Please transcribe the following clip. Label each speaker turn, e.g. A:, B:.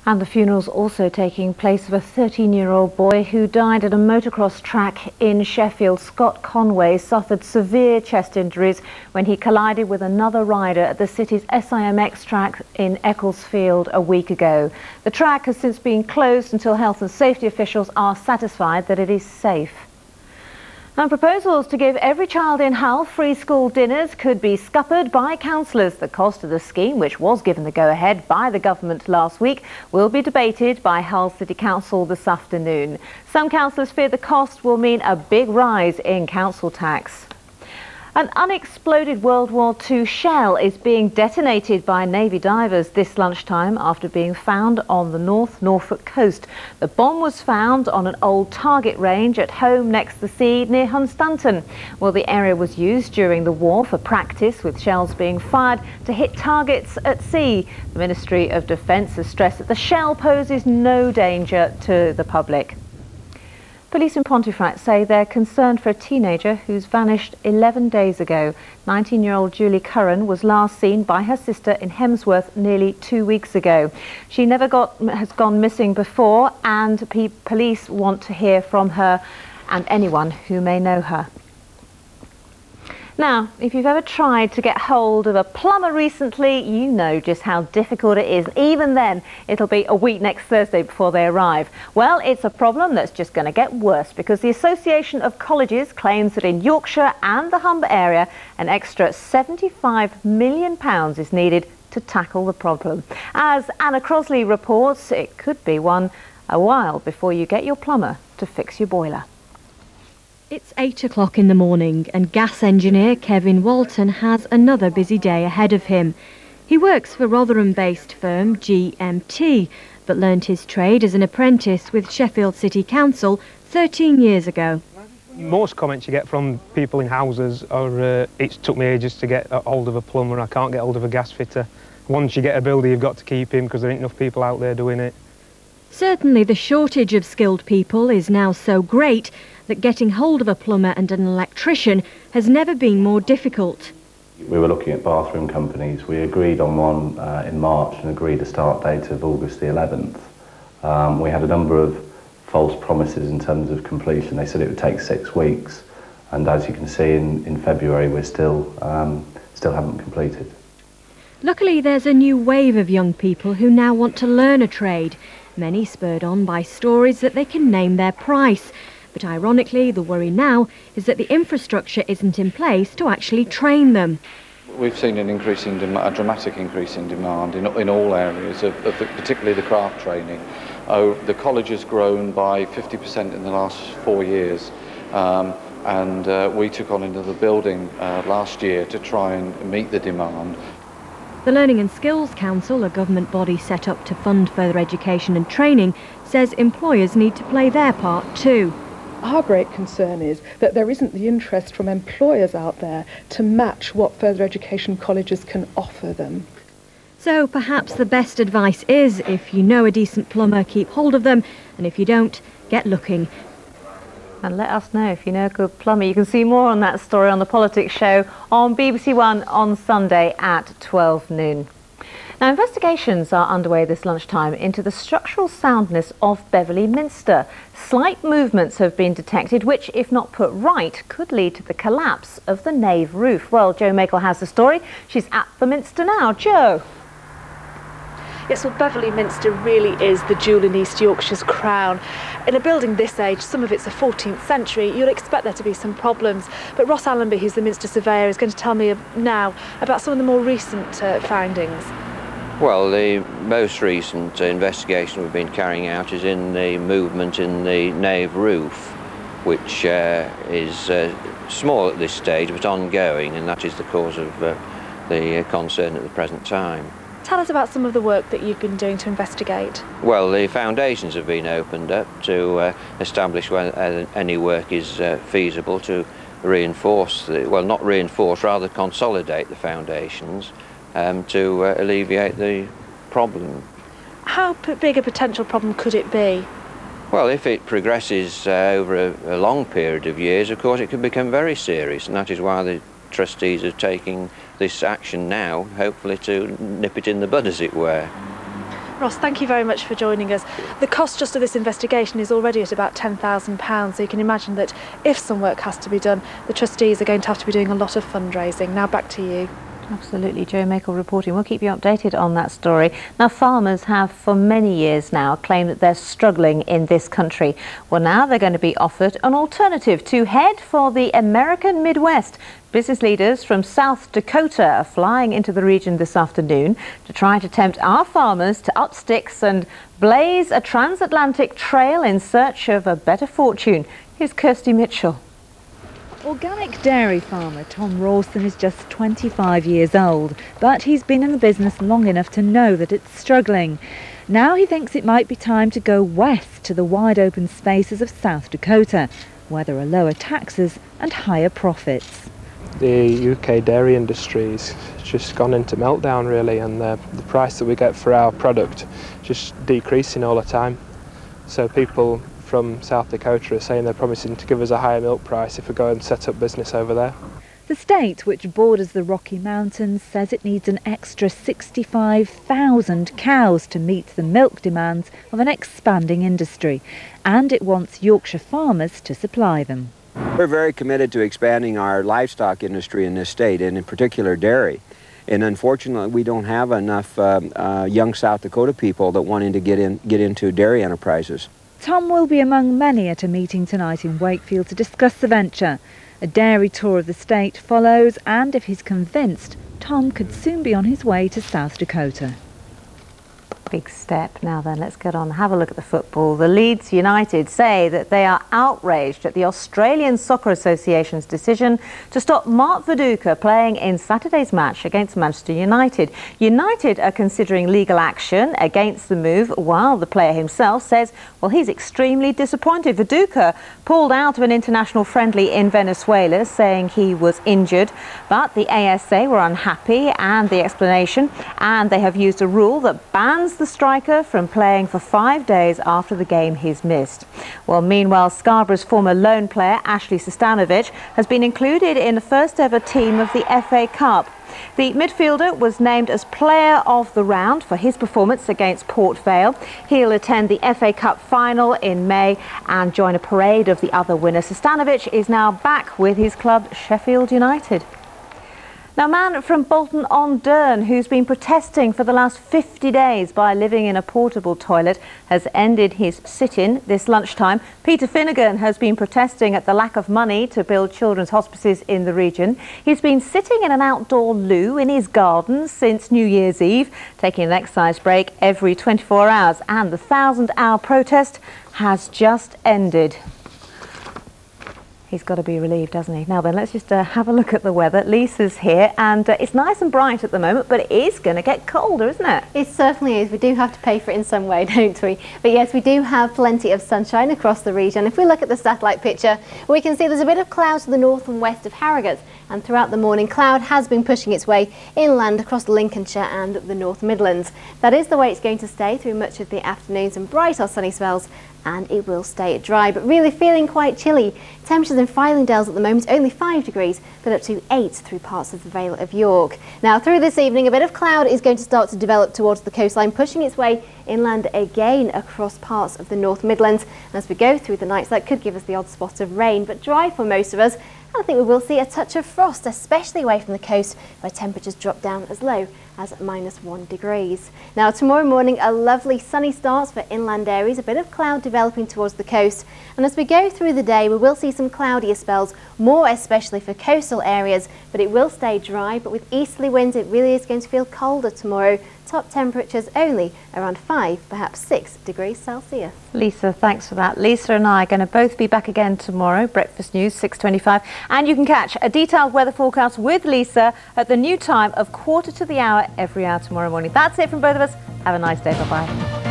A: And the funeral's also taking place of a 13-year-old boy who died at a motocross track in Sheffield. Scott Conway suffered severe chest injuries when he collided with another rider at the city's SIMX track in Ecclesfield a week ago. The track has since been closed until health and safety officials are satisfied that it is safe. And proposals to give every child in Hull free school dinners could be scuppered by councillors. The cost of the scheme, which was given the go-ahead by the government last week, will be debated by Hull City Council this afternoon. Some councillors fear the cost will mean a big rise in council tax. An unexploded World War II shell is being detonated by Navy divers this lunchtime after being found on the North Norfolk coast. The bomb was found on an old target range at home next to the sea near Hunstanton. Well, the area was used during the war for practice, with shells being fired to hit targets at sea. The Ministry of Defence has stressed that the shell poses no danger to the public. Police in Pontefract say they're concerned for a teenager who's vanished 11 days ago. 19-year-old Julie Curran was last seen by her sister in Hemsworth nearly 2 weeks ago. She never has gone missing before, and police want to hear from her and anyone who may know her. Now, if you've ever tried to get hold of a plumber recently, you know just how difficult it is. Even then, it'll be a week next Thursday before they arrive. Well, it's a problem that's just going to get worse because the Association of Colleges claims that in Yorkshire and the Humber area, an extra £75 million is needed to tackle the problem. As Anna Crosley reports, it could be a while before you get your plumber to fix your boiler.
B: It's 8 o'clock in the morning and gas engineer Kevin Walton has another busy day ahead of him. He works for Rotherham-based firm GMT, but learned his trade as an apprentice with Sheffield City Council 13 years ago.
C: Most comments you get from people in houses are, it's took me ages to get hold of a plumber, I can't get hold of a gas fitter. Once you get a builder, you've got to keep him because there ain't enough people out there doing it.
B: Certainly the shortage of skilled people is now so great that getting hold of a plumber and an electrician has never been more difficult.
D: We were looking at bathroom companies. We agreed on one in March and agreed a start date of August the 11th. We had a number of false promises in terms of completion. They said it would take 6 weeks, and as you can see in February we're still haven't completed.
B: Luckily there's a new wave of young people who now want to learn a trade, many spurred on by stories that they can name their price. But ironically, the worry now is that the infrastructure isn't in place to actually train them.
E: We've seen a dramatic increase in demand in all areas, particularly the craft training. The college has grown by 50% in the last 4 years, and we took on another building last year to try and meet the demand.
B: The Learning and Skills Council, a government body set up to fund further education and training, says employers need to play their part too.
F: Our great concern is that there isn't the interest from employers out there to match what further education colleges can offer them.
B: So perhaps the best advice is, if you know a decent plumber, keep hold of them, and if you don't, get looking.
A: And let us know if you know a good plumber. You can see more on that story on the Politics Show on BBC One on Sunday at 12 noon. Now, investigations are underway this lunchtime into the structural soundness of Beverley Minster. Slight movements have been detected which, if not put right, could lead to the collapse of the nave roof. Well, Jo Makel has the story. She's at the Minster now. Jo.
G: Yes, well, Beverley Minster really is the jewel in East Yorkshire's crown. In a building this age, some of it's the 14th century, you'll expect there to be some problems. But Ross Allenby, who's the Minster surveyor, is going to tell me now about some of the more recent findings.
H: Well, the most recent investigation we've been carrying out is in the movement in the nave roof, which is small at this stage but ongoing, and that is the cause of the concern at the present time.
G: Tell us about some of the work that you've been doing to investigate.
H: Well, the foundations have been opened up to establish whether any work is feasible to reinforce, not reinforce, rather consolidate the foundations to alleviate the problem.
G: How big a potential problem could it be?
H: Well, if it progresses over a long period of years, of course, it could become very serious, and that is why the trustees are taking this action now, hopefully to nip it in the bud, as it were.
G: Ross, thank you very much for joining us. The cost just of this investigation is already at about £10,000, so you can imagine that if some work has to be done, the trustees are going to have to be doing a lot of fundraising. Now back to you.
A: Absolutely, Jo Makel reporting. We'll keep you updated on that story. Now, farmers have for many years now claimed that they're struggling in this country. Well, now they're going to be offered an alternative to head for the American Midwest. Business leaders from South Dakota are flying into the region this afternoon to try to tempt our farmers to up sticks and blaze a transatlantic trail in search of a better fortune. Here's Kirsty Mitchell.
I: Organic dairy farmer Tom Rawson is just 25 years old, but he's been in the business long enough to know that it's struggling. Now he thinks it might be time to go west to the wide open spaces of South Dakota, where there are lower taxes and higher profits.
J: The UK dairy industry's just gone into meltdown really, and the price that we get for our product just decreasing all the time. So people from South Dakota are saying they're promising to give us a higher milk price if we go and set up business over there.
I: The state, which borders the Rocky Mountains, says it needs an extra 65,000 cows to meet the milk demands of an expanding industry, and it wants Yorkshire farmers to supply them.
K: We're very committed to expanding our livestock industry in this state, and in particular dairy. And unfortunately, we don't have enough young South Dakota people that wanting to get into dairy enterprises.
I: Tom will be among many at a meeting tonight in Wakefield to discuss the venture. A dairy tour of the state follows, and if he's convinced, Tom could soon be on his way to South Dakota.
A: Big step. Now then, let's get on and have a look at the football. The Leeds United say that they are outraged at the Australian Soccer Association's decision to stop Mark Viduka playing in Saturday's match against Manchester United. United are considering legal action against the move, while the player himself says, well, he's extremely disappointed. Viduka pulled out of an international friendly in Venezuela, saying he was injured, but the ASA were unhappy and the explanation, and they have used a rule that bans the striker from playing for 5 days after the game he's missed. Well, meanwhile, Scarborough's former loan player Ashley Sestanovic has been included in the first ever team of the FA Cup. The midfielder was named as player of the round for his performance against Port Vale. He'll attend the FA Cup final in May and join a parade of the other winners. Sestanovic is now back with his club Sheffield United. Now, a man from Bolton-on-Dearne who's been protesting for the last 50 days by living in a portable toilet has ended his sit-in this lunchtime. Peter Finnegan has been protesting at the lack of money to build children's hospices in the region. He's been sitting in an outdoor loo in his garden since New Year's Eve, taking an exercise break every 24 hours, and the 1,000-hour protest has just ended. He's got to be relieved, hasn't he? Now then, let's just have a look at the weather. Lisa's here, and it's nice and bright at the moment, but it is going to get colder, isn't it?
L: It certainly is. We do have to pay for it in some way, don't we? But yes, we do have plenty of sunshine across the region. If we look at the satellite picture, we can see there's a bit of cloud to the north and west of Harrogate, and throughout the morning, cloud has been pushing its way inland across Lincolnshire and the North Midlands. That is the way it's going to stay through much of the afternoons, and bright or sunny spells, and it will stay dry, but really feeling quite chilly. Temperatures in Fylingdales at the moment only 5 degrees, but up to 8 through parts of the Vale of York. Now, through this evening, a bit of cloud is going to start to develop towards the coastline, pushing its way inland again across parts of the North Midlands. And as we go through the nights, that could give us the odd spot of rain, but dry for most of us. I think we will see a touch of frost, especially away from the coast, where temperatures drop down as low as -1 degrees. Now, tomorrow morning, a lovely sunny start for inland areas, a bit of cloud developing towards the coast. And as we go through the day, we will see some cloudier spells, more especially for coastal areas, but it will stay dry. But with easterly winds, it really is going to feel colder tomorrow. Top temperatures only around 5, perhaps 6 degrees Celsius.
A: Lisa, thanks for that. Lisa and I are going to both be back again tomorrow. Breakfast News, 6:25. And you can catch a detailed weather forecast with Lisa at the new time of 1/4 to the hour every hour tomorrow morning. That's it from both of us. Have a nice day. Bye-bye.